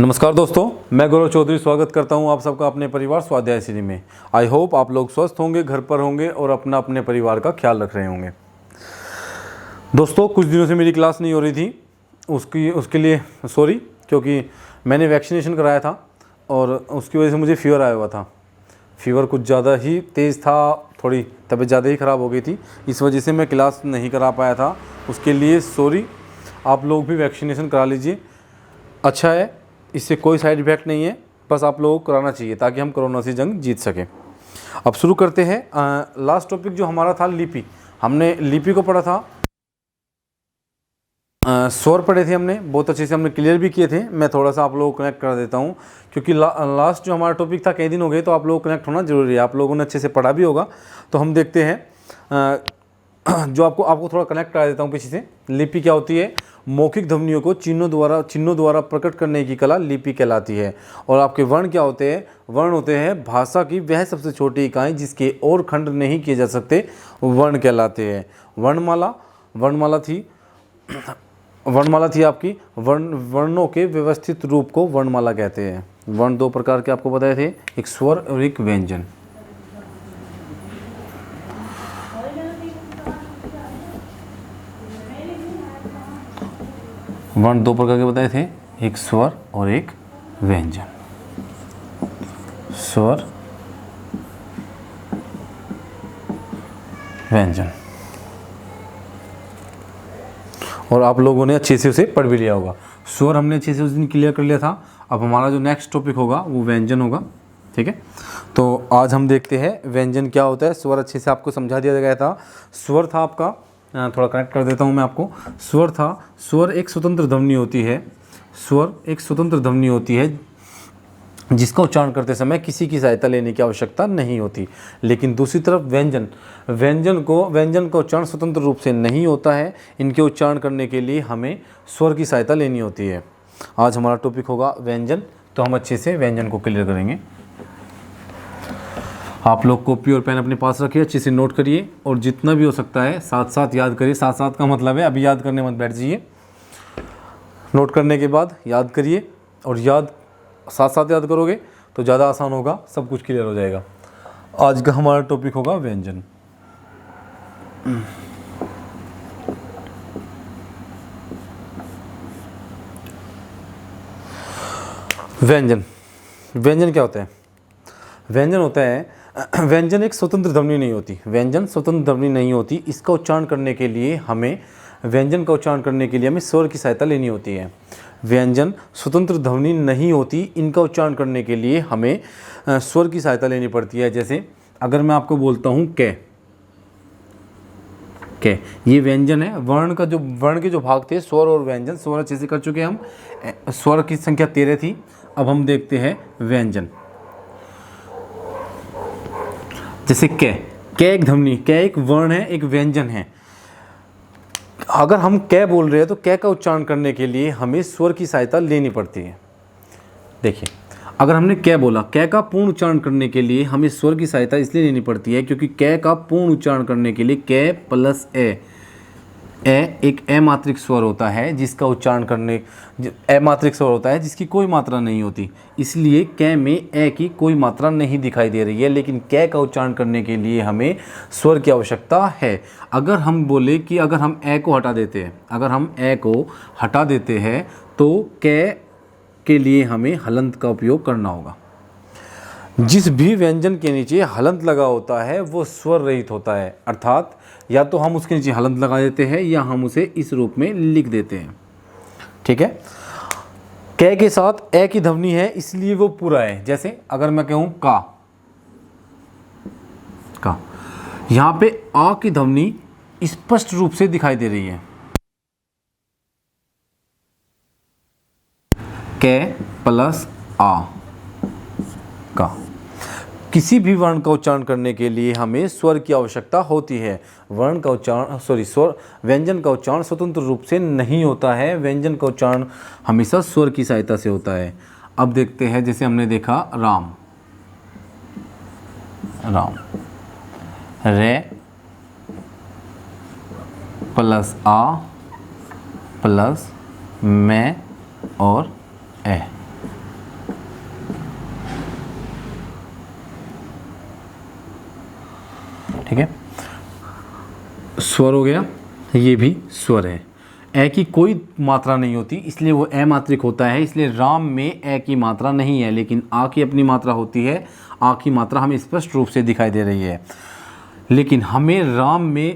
नमस्कार दोस्तों, मैं गौरव चौधरी स्वागत करता हूं आप सबका अपने परिवार स्वाध्याय श्री में। आई होप आप लोग स्वस्थ होंगे, घर पर होंगे और अपने परिवार का ख्याल रख रहे होंगे। दोस्तों, कुछ दिनों से मेरी क्लास नहीं हो रही थी, उसके लिए सॉरी, क्योंकि मैंने वैक्सीनेशन कराया था और उसकी वजह से मुझे फीवर आया हुआ था। फीवर कुछ ज़्यादा ही तेज़ था, थोड़ी तबीयत ज़्यादा ही ख़राब हो गई थी, इस वजह से मैं क्लास नहीं करा पाया था। उसके लिए सॉरी। आप लोग भी वैक्सीनेशन करा लीजिए, अच्छा है, इससे कोई साइड इफ़ेक्ट नहीं है, बस आप लोगों को कराना चाहिए ताकि हम कोरोना से जंग जीत सकें। अब शुरू करते हैं। लास्ट टॉपिक जो हमारा था लिपि, हमने लिपि को पढ़ा था। स्वर पढ़े थे हमने, बहुत अच्छे से हमने क्लियर भी किए थे। मैं थोड़ा सा आप लोगों को कनेक्ट कर देता हूँ, क्योंकि लास्ट जो हमारा टॉपिक था कई दिन हो गए, तो आप लोगों को कनेक्ट होना जरूरी है। आप लोगों ने अच्छे से पढ़ा भी होगा, तो हम देखते हैं। जो आपको थोड़ा कनेक्ट करा देता हूँ पीछे से। लिपि क्या होती है? मौखिक ध्वनियों को चिन्हों द्वारा प्रकट करने की कला लिपि कहलाती है। और आपके वर्ण क्या होते हैं? वर्ण होते हैं भाषा की वह सबसे छोटी इकाई जिसके और खंड नहीं किए जा सकते, वर्ण कहलाते हैं। वर्णमाला थी आपकी। वर्णों के व्यवस्थित रूप को वर्णमाला कहते हैं। वर्ण दो प्रकार के आपको बताए थे, एक स्वर और एक व्यंजन। वर्ण दो प्रकार के बताए थे, एक स्वर और एक व्यंजन। स्वर, व्यंजन। और आप लोगों ने अच्छे से उसे पढ़ भी लिया होगा। स्वर हमने अच्छे से उस दिन क्लियर कर लिया था। अब हमारा जो नेक्स्ट टॉपिक होगा वो व्यंजन होगा, ठीक है। तो आज हम देखते हैं व्यंजन क्या होता है। स्वर अच्छे से आपको समझा दिया गया था। स्वर था आपका, थोड़ा कनेक्ट कर देता हूँ मैं आपको। स्वर एक स्वतंत्र ध्वनि होती है। स्वर एक स्वतंत्र ध्वनि होती है जिसका उच्चारण करते समय किसी की सहायता लेने की आवश्यकता नहीं होती। लेकिन दूसरी तरफ व्यंजन का उच्चारण स्वतंत्र रूप से नहीं होता है। इनके उच्चारण करने के लिए हमें स्वर की सहायता लेनी होती है। आज हमारा टॉपिक होगा व्यंजन, तो हम अच्छे से व्यंजन को क्लियर करेंगे। आप लोग कॉपी और पेन अपने पास रखिए, अच्छे से नोट करिए और जितना भी हो सकता है साथ साथ याद करिए। साथ साथ का मतलब है अभी याद करने मत बैठ जाइए, नोट करने के बाद याद करिए। और साथ साथ याद करोगे तो ज़्यादा आसान होगा, सब कुछ क्लियर हो जाएगा। आज का हमारा टॉपिक होगा व्यंजन। व्यंजन क्या होता है? व्यंजन एक स्वतंत्र ध्वनि नहीं होती। व्यंजन स्वतंत्र ध्वनि नहीं होती। इसका उच्चारण करने के लिए हमें व्यंजन का उच्चारण करने के लिए हमें स्वर की सहायता लेनी होती है। व्यंजन स्वतंत्र ध्वनि नहीं होती, इनका उच्चारण करने के लिए हमें स्वर की सहायता लेनी पड़ती है। जैसे अगर मैं आपको बोलता हूँ कै, ये व्यंजन है। वर्ण के जो भाग थे, स्वर और व्यंजन, स्वर अच्छे से कर चुके हम। स्वर की संख्या 13 थी। अब हम देखते हैं व्यंजन। जैसे कै एक ध्वनि, कै एक वर्ण है, एक व्यंजन है। अगर हम कै बोल रहे हैं तो कै का उच्चारण करने के लिए हमें स्वर की सहायता लेनी पड़ती है। देखिए, अगर हमने कै बोला, कै का पूर्ण उच्चारण करने के लिए हमें स्वर की सहायता इसलिए लेनी पड़ती है क्योंकि कै का पूर्ण उच्चारण करने के लिए कै प्लस ए एक अमात्रिक स्वर होता है, जिसका उच्चारण करने अमात्रिक स्वर होता है जिसकी कोई मात्रा नहीं होती। इसलिए कै में ए की कोई मात्रा नहीं दिखाई दे रही है, लेकिन कै का उच्चारण करने के लिए हमें स्वर की आवश्यकता है। अगर हम बोले कि अगर हम ए को हटा देते हैं तो कै के लिए हमें हलंत का उपयोग करना होगा। जिस भी व्यंजन के नीचे हलंत लगा होता है वो स्वर रहित होता है, अर्थात या तो हम उसके नीचे हलंत लगा देते हैं या हम उसे इस रूप में लिख देते हैं, ठीक है। कै के साथ ए की ध्वनि है इसलिए वो पूरा है। जैसे अगर मैं कहूँ का, यहाँ पे आ की ध्वनि स्पष्ट रूप से दिखाई दे रही है। कै प्लस आ का। किसी भी वर्ण का उच्चारण करने के लिए हमें स्वर की आवश्यकता होती है। व्यंजन का उच्चारण स्वतंत्र रूप से नहीं होता है। व्यंजन का उच्चारण हमेशा स्वर की सहायता से होता है। अब देखते हैं, जैसे हमने देखा राम, रे प्लस आ प्लस मैं और ए। ठीक है, स्वर हो गया, ये भी स्वर है। ए की कोई मात्रा नहीं होती, इसलिए वो अमात्रिक होता है, इसलिए राम में ए की मात्रा नहीं है, लेकिन आ की अपनी मात्रा होती है। आ की मात्रा हमें स्पष्ट रूप से दिखाई दे रही है, लेकिन हमें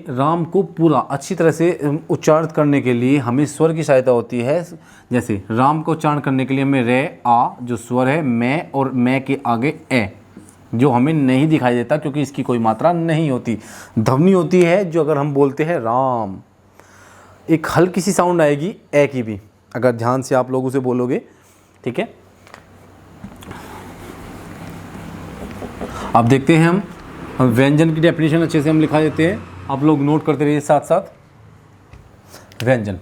राम को पूरा अच्छी तरह से उच्चारित करने के लिए हमें स्वर की सहायता होती है। जैसे राम को उच्चारण करने के लिए हमें रे आ जो स्वर है, मैं और मैं के आगे ए जो हमें नहीं दिखाई देता क्योंकि इसकी कोई मात्रा नहीं होती। ध्वनि होती है जो अगर हम बोलते हैं राम, एक हल्की सी साउंड आएगी ए की भी, अगर ध्यान से आप लोग उसे बोलोगे। ठीक है, अब देखते हैं हम व्यंजन की डेफिनेशन अच्छे से हम लिखा देते हैं, आप लोग नोट करते रहिए साथ साथ। व्यंजन,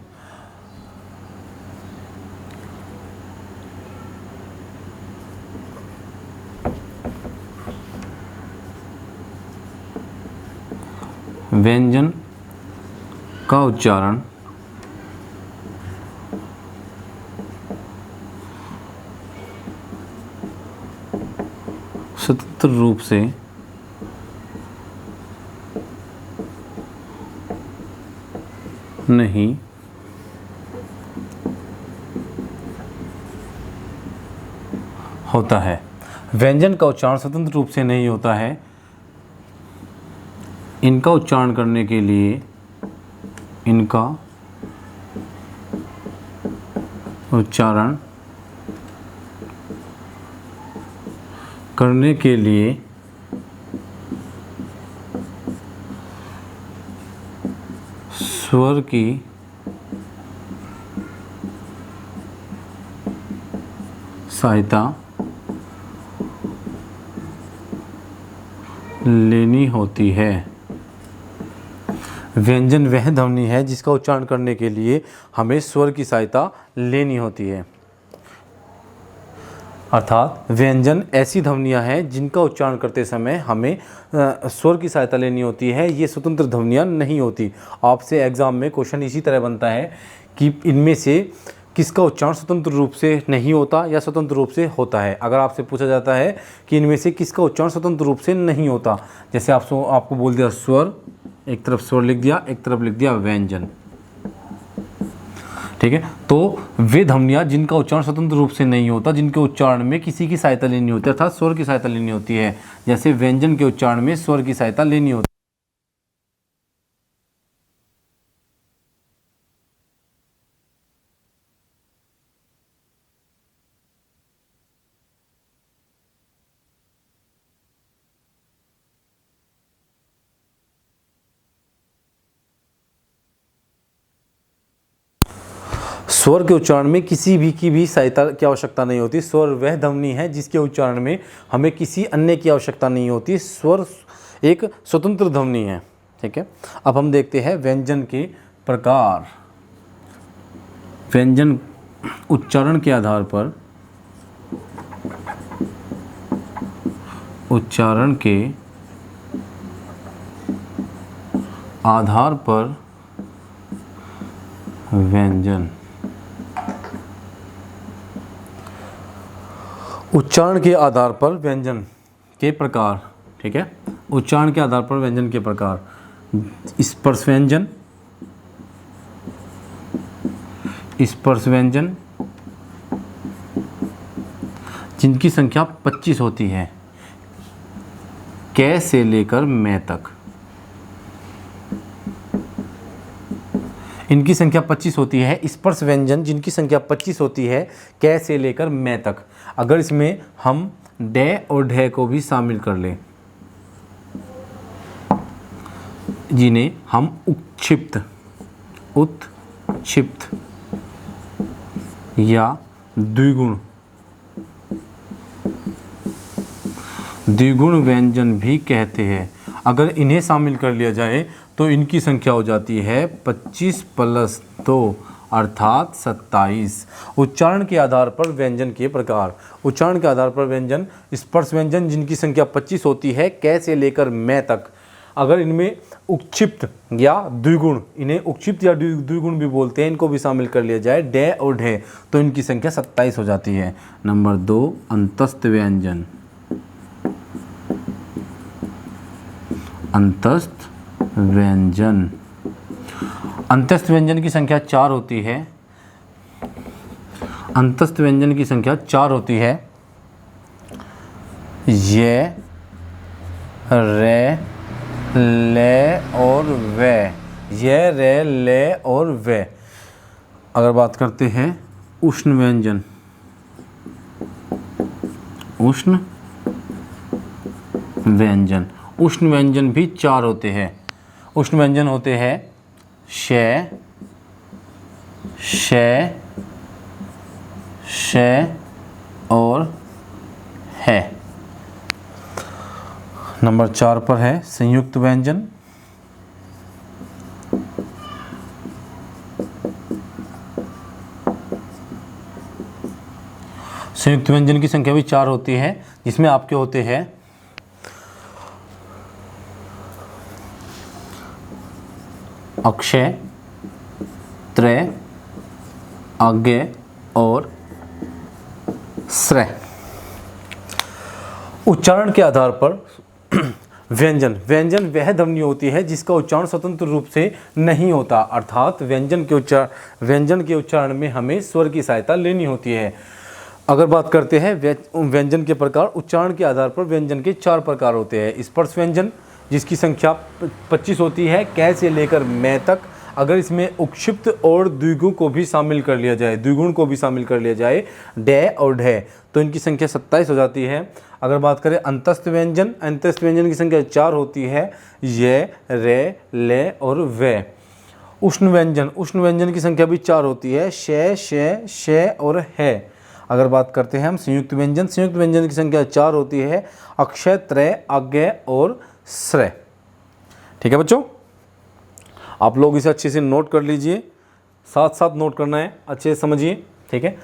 व्यंजन का उच्चारण स्वतंत्र रूप से नहीं होता है। व्यंजन का उच्चारण स्वतंत्र रूप से नहीं होता है, इनका उच्चारण करने के लिए इनका उच्चारण करने के लिए स्वर की सहायता लेनी होती है। व्यंजन वह ध्वनि है जिसका उच्चारण करने के लिए हमें स्वर की सहायता लेनी होती है, अर्थात व्यंजन ऐसी ध्वनियाँ हैं जिनका उच्चारण करते समय हमें स्वर की सहायता लेनी होती है, ये स्वतंत्र ध्वनियाँ नहीं होती। आपसे एग्ज़ाम में क्वेश्चन इसी तरह बनता है कि इनमें से किसका उच्चारण स्वतंत्र रूप से नहीं होता या स्वतंत्र रूप से होता है। अगर आपसे पूछा जाता है कि इनमें से किसका उच्चारण स्वतंत्र रूप से नहीं होता, जैसे आपको बोल दिया स्वर, एक तरफ स्वर लिख दिया, एक तरफ लिख दिया व्यंजन। ठीक है, तो वे ध्वनियाँ जिनका उच्चारण स्वतंत्र रूप से नहीं होता, जिनके उच्चारण में किसी की सहायता लेनी होती है, अर्थात स्वर की सहायता लेनी होती है। जैसे व्यंजन के उच्चारण में स्वर की सहायता लेनी होती है। स्वर के उच्चारण में किसी भी की भी सहायता की आवश्यकता नहीं होती। स्वर वह ध्वनि है जिसके उच्चारण में हमें किसी अन्य की आवश्यकता नहीं होती। स्वर एक स्वतंत्र ध्वनि है। ठीक है, अब हम देखते हैं व्यंजन के प्रकार। व्यंजन उच्चारण के आधार पर, उच्चारण के आधार पर व्यंजन, उच्चारण के आधार पर व्यंजन के प्रकार। ठीक है, उच्चारण के आधार पर व्यंजन के प्रकार, स्पर्श व्यंजन, स्पर्श व्यंजन जिनकी संख्या 25 होती है, कै से लेकर मैं तक, इनकी संख्या 25 होती है। स्पर्श व्यंजन जिनकी संख्या 25 होती है, कै से लेकर मैं तक। अगर इसमें हम डे और ढे को भी शामिल कर लें, जिन्हें हम उत्क्षिप्त, उत्क्षिप्त या द्विगुण, द्विगुण व्यंजन भी कहते हैं, अगर इन्हें शामिल कर लिया जाए तो इनकी संख्या हो जाती है 25 + 2 अर्थात 27। उच्चारण के आधार पर व्यंजन के प्रकार। उच्चारण के आधार पर व्यंजन, स्पर्श व्यंजन जिनकी संख्या 25 होती है, कै से लेकर मैं तक। अगर इनमें उक्षिप्त या द्विगुण, इन्हें उक्षिप्त या द्विगुण भी बोलते हैं, इनको भी शामिल कर लिया जाए, डे और ढे, तो इनकी संख्या 27 हो जाती है। नंबर 2 अंतस्थ व्यंजन। अंतस्थ व्यंजन। अंतस्थ व्यंजन की संख्या 4 होती है। अंतस्थ व्यंजन की संख्या 4 होती है। ये, रे, ले और वे। ये, रे, ले और वे। अगर बात करते हैं उष्ण व्यंजन, उष्ण व्यंजन, उष्ण व्यंजन भी 4 होते हैं। उष्ण व्यंजन होते हैं शे, शे, शे और है। नंबर 4 पर है संयुक्त व्यंजन। संयुक्त व्यंजन की संख्या भी 4 होती है, जिसमें आपके होते हैं अक्षय, त्रय, अज्ञेय और श्रेय। उच्चारण के आधार पर व्यंजन, व्यंजन वह ध्वनि होती है जिसका उच्चारण स्वतंत्र रूप से नहीं होता, अर्थात व्यंजन के उच्चारण में हमें स्वर की सहायता लेनी होती है। अगर बात करते हैं व्यंजन के प्रकार, उच्चारण के आधार पर व्यंजन के 4 प्रकार होते हैं। स्पर्श व्यंजन जिसकी संख्या 25 होती है, कै से लेकर मैं तक। अगर इसमें उक्षिप्त और द्विगुण को भी शामिल कर लिया जाए, द्विगुण को भी शामिल कर लिया जाए, डे और ढे, तो इनकी संख्या 27 हो जाती है। अगर बात करें अंतस्थ व्यंजन, अंतस्थ व्यंजन की संख्या 4 होती है। ये, रे, ले और वे। उष्ण व्यंजन, उष्ण व्यंजन की संख्या भी 4 होती है। शे, शे, शे और है। अगर बात करते हैं हम संयुक्त व्यंजन, संयुक्त व्यंजन की संख्या 4 होती है। अक्षय, त्रय, अज्ञेय और श्रेय। ठीक है बच्चों, आप लोग इसे अच्छे से नोट कर लीजिए, साथ साथ नोट करना है, अच्छे से समझिए। ठीक है,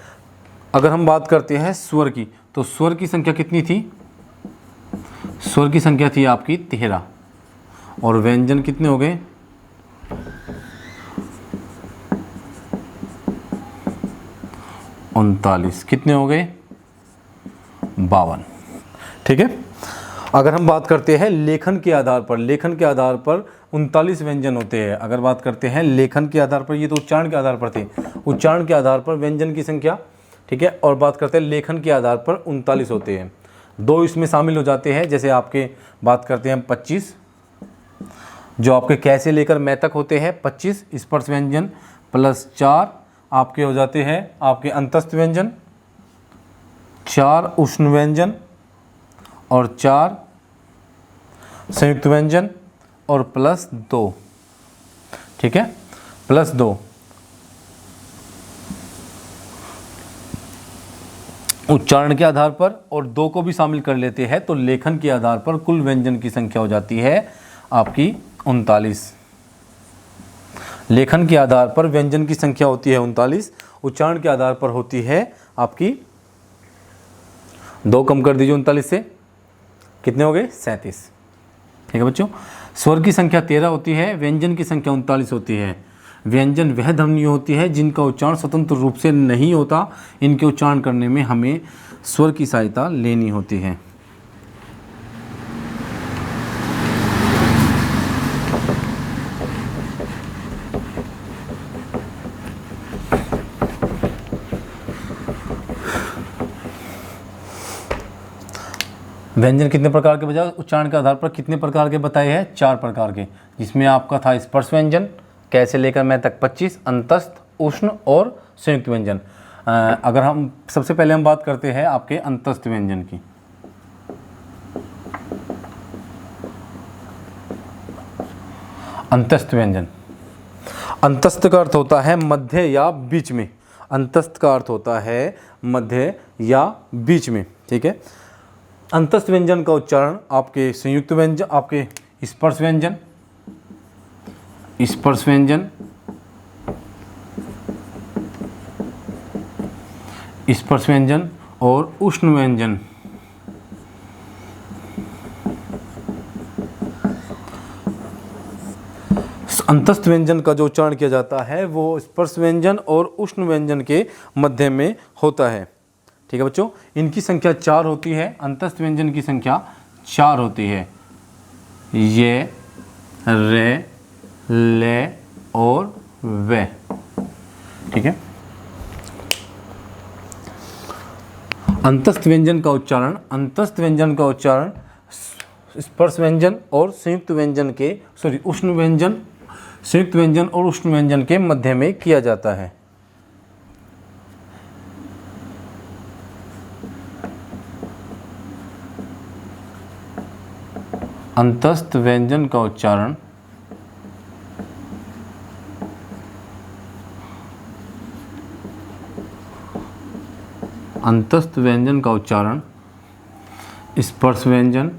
अगर हम बात करते हैं स्वर की, तो स्वर की संख्या कितनी थी? स्वर की संख्या थी आपकी 13 और व्यंजन कितने हो गए? 39। कितने हो गए? 52। ठीक है, अगर हम बात करते हैं लेखन के आधार पर, लेखन के आधार पर 39 व्यंजन होते हैं। अगर बात करते हैं लेखन के आधार पर, ये तो उच्चारण के आधार पर थे, उच्चारण के आधार पर व्यंजन की संख्या, ठीक है, और बात करते हैं लेखन के आधार पर 39 होते हैं। 2 इसमें शामिल हो जाते हैं, जैसे आपके बात करते हैं 25, जो आपके कैसे लेकर मैं तक होते हैं 25 स्पर्श व्यंजन, प्लस 4 आपके हो जाते हैं आपके अंतस्थ व्यंजन, 4 उष्ण व्यंजन और 4 संयुक्त व्यंजन और प्लस 2। ठीक है, प्लस 2 उच्चारण के आधार पर और 2 को भी शामिल कर लेते हैं, तो लेखन के आधार पर कुल व्यंजन की संख्या हो जाती है आपकी 39। लेखन के आधार पर व्यंजन की संख्या होती है 39, उच्चारण के आधार पर होती है आपकी 2 कम कर दीजिए 39 से, कितने हो गए? 37। ठीक है बच्चों, स्वर की संख्या 13 होती है, व्यंजन की संख्या 39 होती है। व्यंजन वह ध्वनि होती है जिनका उच्चारण स्वतंत्र रूप से नहीं होता, इनके उच्चारण करने में हमें स्वर की सहायता लेनी होती है। व्यंजन कितने प्रकार के बजाय उच्चारण के आधार पर कितने प्रकार के बताए हैं? 4 प्रकार के, जिसमें आपका था स्पर्श व्यंजन, कैसे लेकर मैं तक 25, अंतस्थ, उष्ण और संयुक्त व्यंजन। अगर हम सबसे पहले हम बात करते हैं आपके अंतस्थ व्यंजन की। अंतस्थ व्यंजन, अंतस्थ का अर्थ होता है मध्य या बीच में। अंतस्थ का अर्थ होता है मध्य या बीच में। ठीक है, अंतस्थ व्यंजन का उच्चारण आपके संयुक्त व्यंजन, आपके स्पर्श व्यंजन, स्पर्श व्यंजन, स्पर्श व्यंजन और उष्ण व्यंजन। अंतस्थ व्यंजन का जो उच्चारण किया जाता है वो स्पर्श व्यंजन और उष्ण व्यंजन के मध्य में होता है। ठीक है बच्चों, इनकी संख्या 4 होती है। अंतस्थ व्यंजन की संख्या 4 होती है। ये, रे, ले और वे। ठीक है। अंतस्थ व्यंजन का उच्चारण, अंतस्थ व्यंजन का उच्चारण स्पर्श व्यंजन और संयुक्त व्यंजन के उष्ण व्यंजन, संयुक्त व्यंजन और उष्ण व्यंजन के मध्य में किया जाता है। अंतस्थ व्यंजन का उच्चारण अंतस्थ व्यंजन का उच्चारण स्पर्श व्यंजन,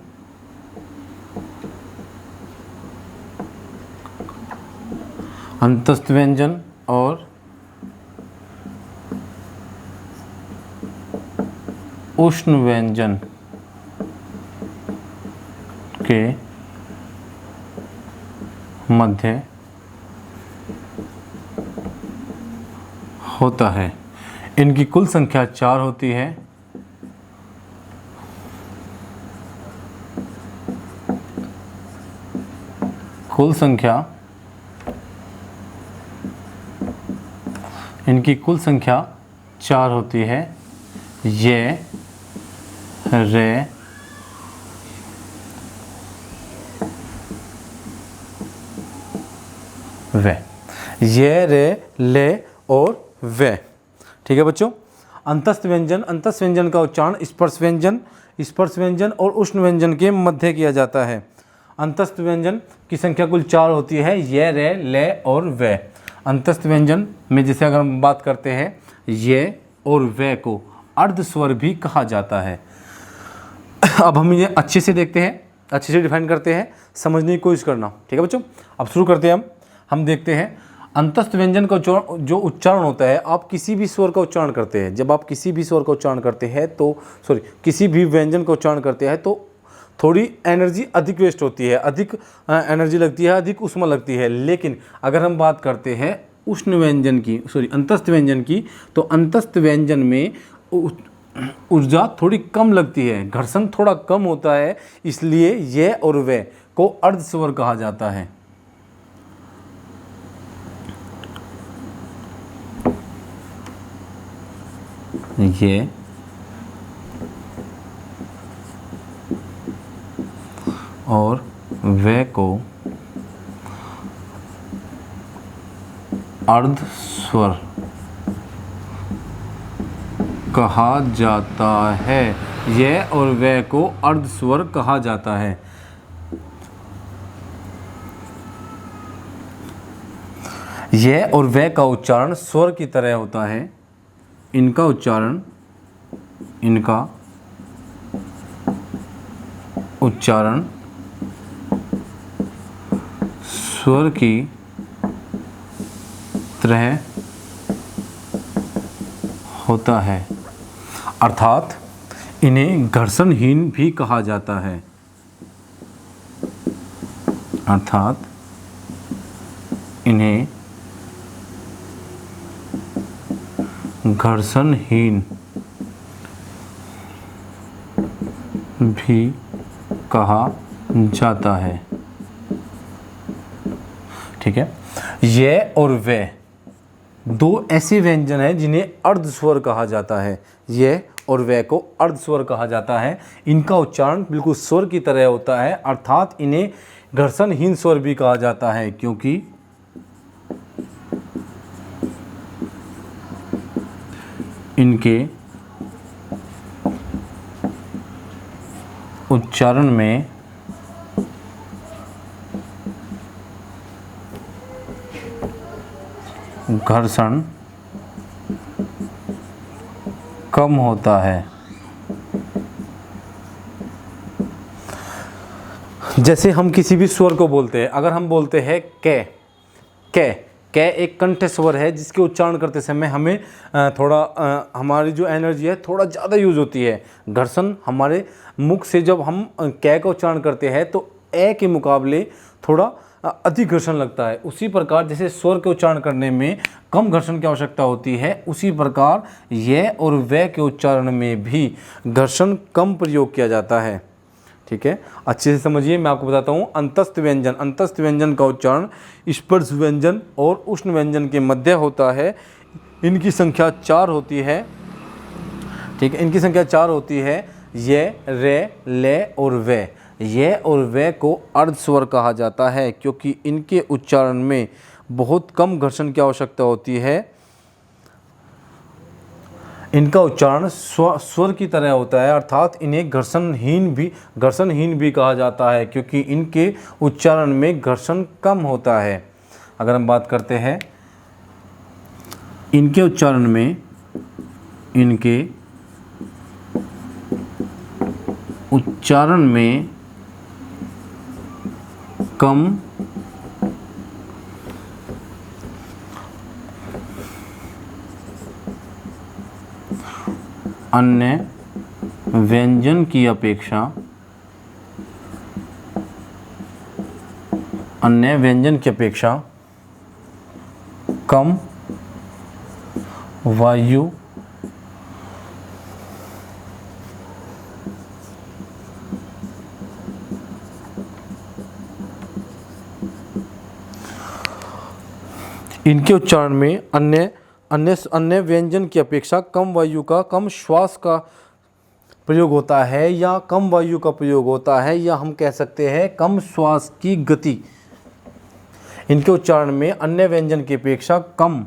अंतस्थ व्यंजन और उष्ण व्यंजन के मध्य होता है। इनकी कुल संख्या 4 होती है। इनकी कुल संख्या 4 होती है। ये, रे, वे। ये, रे, ले और वे। ठीक है बच्चों। अंतस्थ व्यंजन, अंतस्थ व्यंजन का उच्चारण स्पर्श व्यंजन और उष्ण व्यंजन के मध्य किया जाता है। अंतस्थ व्यंजन की संख्या कुल 4 होती है। ये, रे, ले और वे। अंतस्थ व्यंजन में जैसे अगर हम बात करते हैं, ये और वे को अर्ध स्वर भी कहा जाता है। अब हम ये अच्छे से देखते हैं, अच्छे से डिफाइन करते हैं, समझने की कोशिश करना। ठीक है बच्चों। अब शुरू करते हैं। हम देखते हैं अंतस्थ व्यंजन का जो उच्चारण होता है, आप किसी भी स्वर का उच्चारण करते हैं, जब आप किसी भी स्वर का उच्चारण करते हैं तो किसी भी व्यंजन का उच्चारण करते हैं तो थोड़ी एनर्जी अधिक वेस्ट होती है, अधिक एनर्जी लगती है, अधिक ऊष्मा लगती है। लेकिन अगर हम बात करते हैं उष्ण व्यंजन की, अंतस्थ व्यंजन की, तो अंतस्थ व्यंजन में ऊर्जा थोड़ी कम लगती है, घर्षण थोड़ा कम होता है, इसलिए ये और वे को अर्ध स्वर कहा जाता है। ये और वे को अर्ध स्वर कहा जाता है। ये और वे को अर्ध स्वर कहा जाता है। ये और वे का उच्चारण स्वर की तरह होता है। इनका उच्चारण स्वर की तरह होता है, अर्थात इन्हें घर्षणहीन भी कहा जाता है। घर्षणहीन भी कहा जाता है। ठीक है। ये और वे दो ऐसे व्यंजन हैं जिन्हें अर्ध स्वर कहा जाता है। ये और वे को अर्ध स्वर कहा जाता है। इनका उच्चारण बिल्कुल स्वर की तरह होता है, अर्थात इन्हें घर्षणहीन स्वर भी कहा जाता है, क्योंकि इनके उच्चारण में घर्षण कम होता है। जैसे हम किसी भी स्वर को बोलते हैं, अगर हम बोलते हैं कै एक कंठ स्वर है जिसके उच्चारण करते समय हमें थोड़ा हमारी जो एनर्जी है थोड़ा ज़्यादा यूज होती है। घर्षण हमारे मुख से जब हम कै का उच्चारण करते हैं तो ए के मुकाबले थोड़ा अधिक घर्षण लगता है। उसी प्रकार जैसे स्वर के उच्चारण करने में कम घर्षण की आवश्यकता होती है, उसी प्रकार ये और वे के उच्चारण में भी घर्षण कम प्रयोग किया जाता है। ठीक ठीक है, अच्छे से समझिए। मैं आपको बताता हूँ अंतस्थ व्यंजन, अंतस्थ व्यंजन का उच्चारण स्पर्श व्यंजन और उष्ण व्यंजन के मध्य होता है। इनकी संख्या 4 होती है, ठीक है, इनकी संख्या 4 होती है, ये, रे, ले और वे। ये और वे को अर्ध स्वर कहा जाता है क्योंकि इनके उच्चारण में बहुत कम घर्षण की आवश्यकता होती है। इनका उच्चारण स्वर की तरह होता है, अर्थात इन्हें घर्षणहीन भी कहा जाता है क्योंकि इनके उच्चारण में घर्षण कम होता है। अगर हम बात करते हैं इनके उच्चारण में, कम अन्य व्यंजन की अपेक्षा कम वायु इनके उच्चारण में अन्य व्यंजन की अपेक्षा कम वायु का, कम श्वास का प्रयोग होता है, या कम वायु का प्रयोग होता है, या हम कह सकते हैं कम श्वास की गति। इनके उच्चारण में अन्य व्यंजन की अपेक्षा कम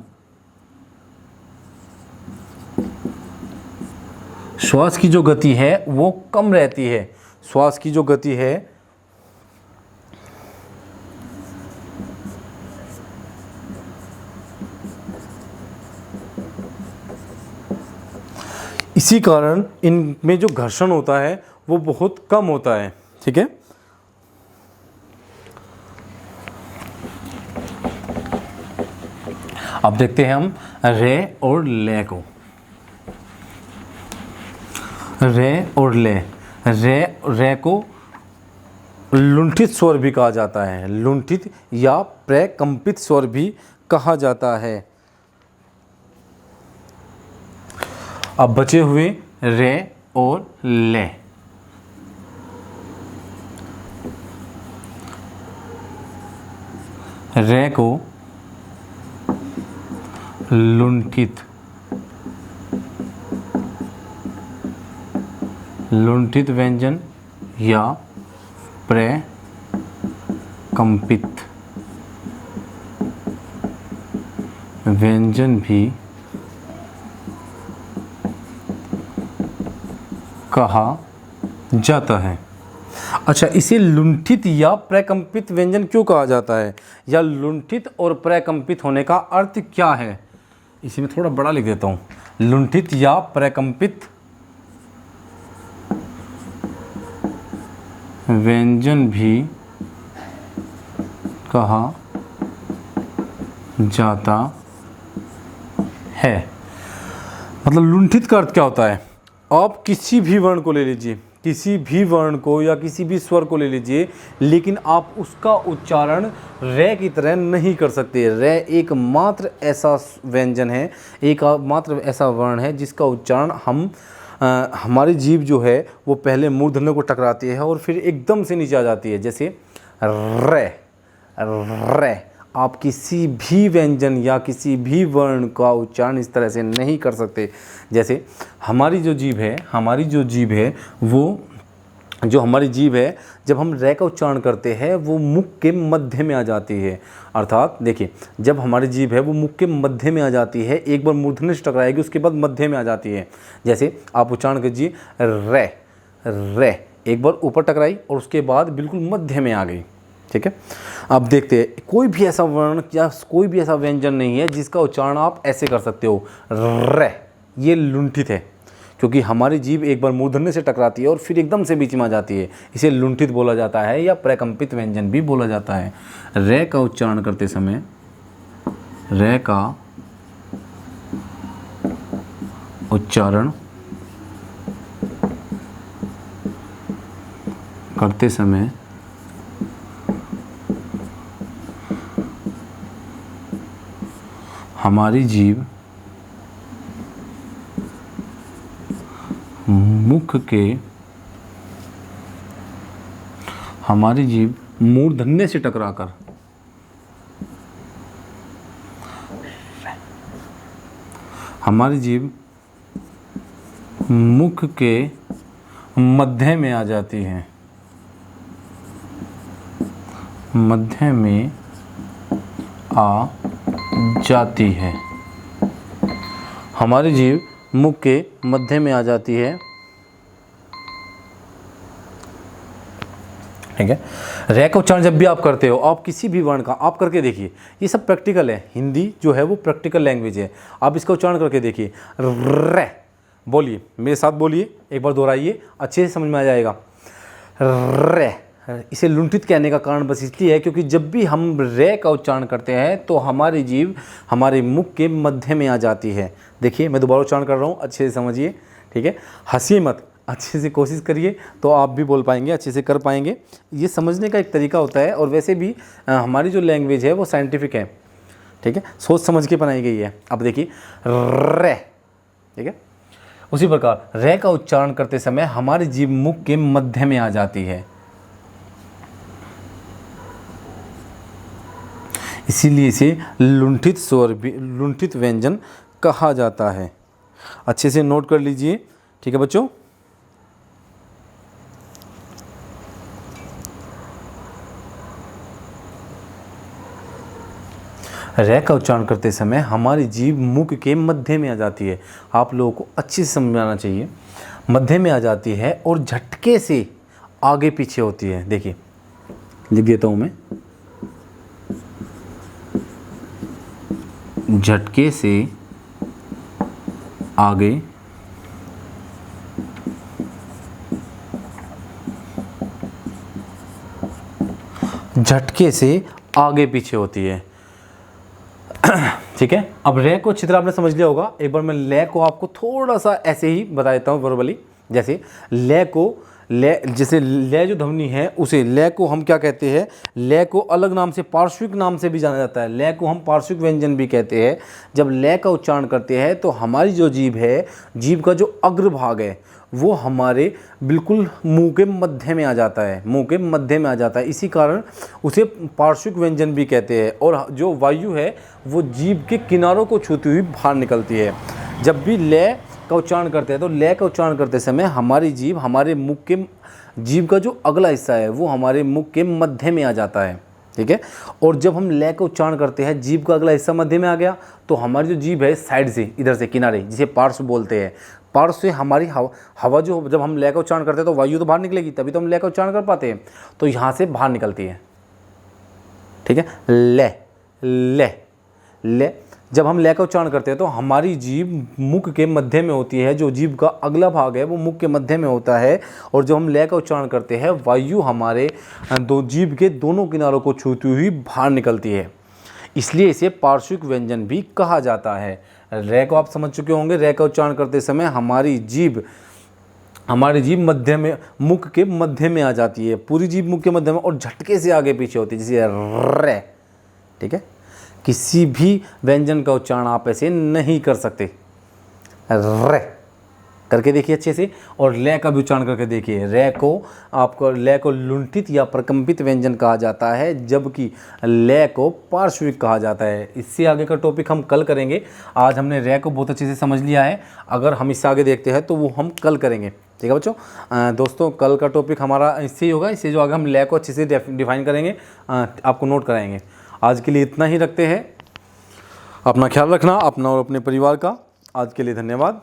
श्वास की जो गति है वो कम रहती है। श्वास की जो गति है इसी कारण इनमें जो घर्षण होता है वो बहुत कम होता है, ठीक है। अब देखते हैं हम रे और ले को। रे और ले, रे को लुंठित स्वर भी कहा जाता है, लुंठित या प्रकंपित स्वर भी कहा जाता है। अब बचे हुए रे और ले। रे को लुंठित व्यंजन या प्रकंपित व्यंजन भी कहा जाता है। अच्छा, इसे लुंठित या प्रकंपित व्यंजन क्यों कहा जाता है, या लुंठित और प्रकंपित होने का अर्थ क्या है? इसी में थोड़ा बड़ा लिख देता हूँ, लुंठित या प्रकंपित व्यंजन भी कहा जाता है। मतलब लुंठित का अर्थ क्या होता है? आप किसी भी वर्ण को ले लीजिए, किसी भी वर्ण को या किसी भी स्वर को ले लीजिए, लेकिन आप उसका उच्चारण रे की तरह नहीं कर सकते। रे एकमात्र ऐसा व्यंजन है, एकमात्र ऐसा वर्ण है जिसका उच्चारण हमारी जीभ जो है वो पहले मूर्धन्य को टकराती है और फिर एकदम से नीचे आ जाती है, जैसे रे। आप किसी भी व्यंजन या किसी भी वर्ण का उच्चारण इस तरह से नहीं कर सकते। जैसे हमारी जो जीभ है वो हमारी जीभ है, जब हम रे का उच्चारण करते हैं वो मुख के मध्य में आ जाती है। अर्थात देखिए, जब हमारी जीभ है वो मुख के मध्य में आ जाती है, एक बार मूर्धन्य से टकराएगी उसके बाद मध्य में आ जाती है। जैसे आप उच्चारण कीजिए रे, एक बार ऊपर टकराई और उसके बाद बिल्कुल मध्य में आ गई, ठीक है। अब देखते हैं, कोई भी ऐसा वर्ण या कोई भी ऐसा व्यंजन नहीं है जिसका उच्चारण आप ऐसे कर सकते हो, रे। ये लुंठित है क्योंकि हमारी जीभ एक बार मूर्धन्य से टकराती है और फिर एकदम से बीच में आ जाती है, इसे लुंठित बोला जाता है या प्रकंपित व्यंजन भी बोला जाता है। रे का उच्चारण करते समय, रे का उच्चारण करते समय हमारी जीभ मुख के हमारी जीभ मूर्धन्य से टकराकर हमारी जीभ मुख के मध्य में आ जाती है, मध्य में आ जाती है। हमारी जीभ मुख के मध्य में आ जाती है, ठीक है। रे का उच्चारण जब भी आप करते हो, आप किसी भी वर्ण का आप करके देखिए, ये सब प्रैक्टिकल है। हिंदी जो है वो प्रैक्टिकल लैंग्वेज है। आप इसका उच्चारण करके देखिए, रे बोलिए, मेरे साथ बोलिए, एक बार दोहराइए, अच्छे से समझ में आ जाएगा। रे, इसे लुंठित कहने का कारण बस इसलिए है क्योंकि जब भी हम रे का उच्चारण करते हैं तो हमारी जीभ हमारे मुख के मध्य में आ जाती है। देखिए मैं दोबारा उच्चारण कर रहा हूँ, अच्छे से समझिए, ठीक है। हंसिए मत, अच्छे से कोशिश करिए तो आप भी बोल पाएंगे, अच्छे से कर पाएंगे। ये समझने का एक तरीका होता है और वैसे भी हमारी जो लैंग्वेज है वो साइंटिफिक है, ठीक है, सोच समझ के बनाई गई है। अब देखिए रे, ठीक है। उसी प्रकार रे का उच्चारण करते समय हमारी जीभ मुख के मध्य में आ जाती है, इसीलिए इसे लुंठित स्वर भी, लुंठित व्यंजन कहा जाता है। अच्छे से नोट कर लीजिए, ठीक है बच्चों। रे का उच्चारण करते समय हमारी जीभ मुख के मध्य में आ जाती है। आप लोगों को अच्छे से समझाना चाहिए, मध्य में आ जाती है और झटके से आगे पीछे होती है। देखिए लिख देता हूँ मैं, झटके से आगे झटके से आगे पीछे होती है, ठीक है। अब रे को अच्छी तरह आपने समझ लिया होगा। एक बार मैं ले को आपको थोड़ा सा ऐसे ही बता देता हूँ वर्बली। जैसे ले को, ले जैसे ले जो ध्वनि है उसे ले को हम क्या कहते हैं, ले को अलग नाम से पार्श्विक नाम से भी जाना जाता है। ले को हम पार्श्विक व्यंजन भी कहते हैं। जब ले का उच्चारण करते हैं तो हमारी जो जीभ है, जीभ का जो अग्रभाग है वो हमारे बिल्कुल मुंह के मध्य में आ जाता है, मुंह के मध्य में आ जाता है। इसी कारण उसे पार्श्विक व्यंजन भी कहते हैं। और जो वायु है वो जीभ के किनारों को छूती हुई बाहर निकलती है। जब भी ले का उच्चारण करते हैं तो ले का उच्चारण करते समय हमारी जीभ हमारे मुख के, जीभ का जो अगला हिस्सा है वो हमारे मुख के मध्य में आ जाता है, ठीक है। और जब हम ले का उच्चारण करते हैं, जीभ का अगला हिस्सा मध्य में आ गया तो हमारी जो जीभ है साइड से, इधर से किनारे, जिसे पार्श्व बोलते हैं, पार्श्व से हमारी हवा जो, जब हम ले का उच्चारण करते हैं तो वायु तो बाहर निकलेगी, तभी तो हम ले का उच्चारण कर पाते हैं, तो यहाँ से बाहर निकलती है, ठीक है। ले ले ले, जब हम ले का उच्चारण करते हैं तो हमारी जीभ मुख के मध्य में होती है। जो जीभ का अगला भाग है वो मुख के मध्य में होता है। और जब हम ले का उच्चारण करते हैं वायु हमारे दो जीभ के दोनों किनारों को छूती हुई बाहर निकलती है, इसलिए इसे पार्श्विक व्यंजन भी कहा जाता है। रे को आप समझ चुके होंगे। रे का उच्चारण करते समय हमारी जीभ मध्य में, मुख के मध्य में आ जाती है, पूरी जीभ मुख के मध्य में, और झटके से आगे पीछे होती है, जैसे रे, ठीक है। किसी भी व्यंजन का उच्चारण आप ऐसे नहीं कर सकते। रे करके देखिए अच्छे से, और ले का भी उच्चारण करके देखिए। रे को आपको, ले को लुंठित या प्रकंपित व्यंजन कहा जाता है, जबकि ले को पार्श्विक कहा जाता है। इससे आगे का टॉपिक हम कल करेंगे। आज हमने रे को बहुत अच्छे से समझ लिया है, अगर हम इससे आगे देखते हैं तो वो हम कल करेंगे, ठीक है बच्चों। दोस्तों कल का टॉपिक हमारा इससे ही होगा। इससे जो आगे हम ले को अच्छे से डिफाइन करेंगे, आपको नोट कराएंगे। आज के लिए इतना ही रखते हैं। अपना ख्याल रखना, अपना और अपने परिवार का। आज के लिए धन्यवाद।